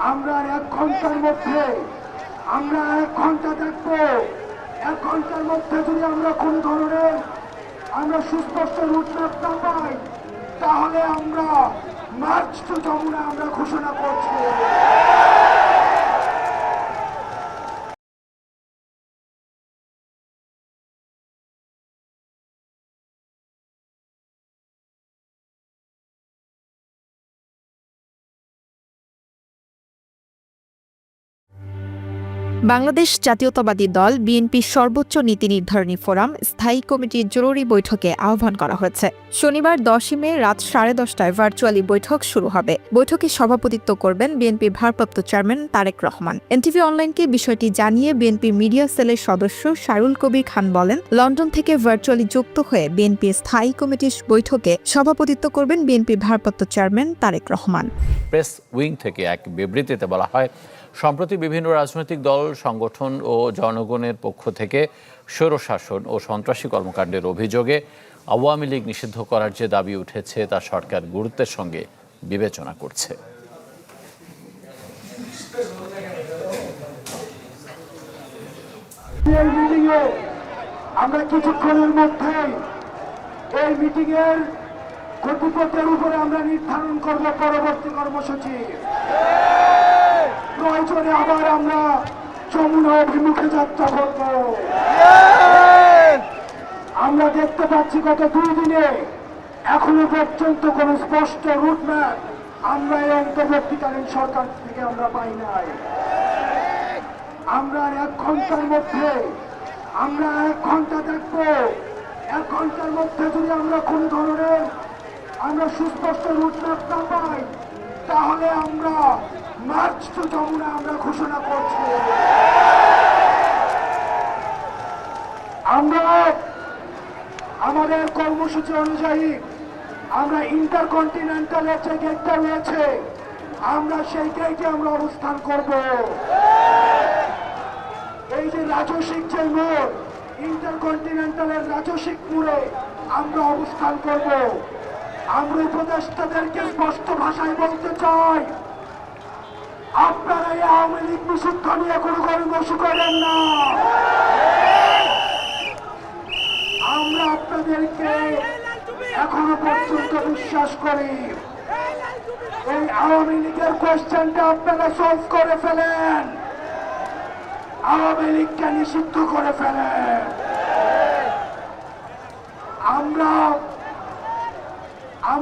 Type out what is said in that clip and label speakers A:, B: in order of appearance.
A: আমরা 1 ঘন্টার মধ্যে আমরা 1 ঘন্টা দেখবো 1 ঘন্টার মধ্যে যদি আমরা কোন ধরনের আমরা সুস্পষ্ট রুটম্যাপ না পাই তাহলে আমরা মার্চ টু যমুনা আমরা ঘোষণা করছি।
B: বাংলাদেশ জাতীয়তাবাদী দল বিএনপির সর্বোচ্চ নীতি নির্ধারণী ফোরাম স্থায়ী কমিটির জরুরি বৈঠকে আহ্বান করা হয়েছে। শনিবার 10 মে রাত 10:30টায় ভার্চুয়ালি বৈঠক শুরু হবে। বৈঠকে সভাপতিত্ব করবেন বিএনপির ভারপ্রাপ্ত চেয়ারম্যান তারেক রহমান। এনটিভি অনলাইনকে বিষয়টি জানিয়ে বিএনপি মিডিয়া সেলের সদস্য শায়রুল কবির খান বলেন, লন্ডন থেকে ভার্চুয়ালি যুক্ত হয়ে বিএনপির স্থায়ী কমিটির বৈঠকে সভাপতিত্ব করবেন বিএনপির ভারপ্রাপ্ত chairman Tarique Rahman.
C: Press wing থেকে এক বিবৃতিতে বলা হয়, সম্প্রতি বিভিন্ন রাজনৈতিক দল, সংগঠন ও জনগণের পক্ষ থেকে স্বৈরশাসন ও সন্ত্রাসী কর্মকাণ্ডের অভিযোগে আওয়ামী লীগ নিষিদ্ধ করার যে দাবি উঠেছে তা সরকার গুরুত্বের সঙ্গে বিবেচনা করছে।
A: আমরা কিছুক্ষণের মধ্যে এই মিটিং এর গতিপথের উপরে আমরা নির্ধারণ করব পরবর্তী কর্মসূচি। প্রয়োজনে আবার আমরা যমুনা অভিমুখে যাত্রা করব। আমরা দেখতে পাচ্ছি গত 2 দিনে এখনো পর্যন্ত কোন স্পষ্ট রুটম্যাপ আমরা এই অন্তর্বর্তীকালীন সরকার থেকে আমরা পাই নাই। আমরা 1 ঘন্টার মধ্যে আমরা 1 ঘন্টা দেখবো 1 ঘন্টার মধ্যে যদি আমরা কোন ধরনের আমরা সুস্পষ্ট রুটম্যাপ না পাই তাহলে আমরা মার্চ টু যমুনা আমরা ঘোষণা করছি। আমরা আমাদের কর্মসূচি অনুযায়ী আমরা ইন্টারকন্টিনেন্টালের যে গেটটা রয়েছে আমরা সেই গেটে আমরা অবস্থান করব। এই যে রাজস্বিক যে মোড়, ইন্টারকন্টিনেন্টালের রাজস্বিক মোড়ে আমরা অবস্থান করব। আমরা উপদেষ্টাদেরকে স্পষ্ট ভাষায় বলতে চাই, আপনারা এই আওয়ামী লীগ নিষিদ্ধ নিয়ে কোনো গড়িমসি করেন না। আমরা আপনাদেরকে এখনো পর্যন্ত বিশ্বাস করি। এই আওয়ামী লীগের কোয়েশ্চেনটা আপনারা সলভ করে ফেলেন, আওয়ামী লীগকে নিষিদ্ধ করে ফেলেন। আমরা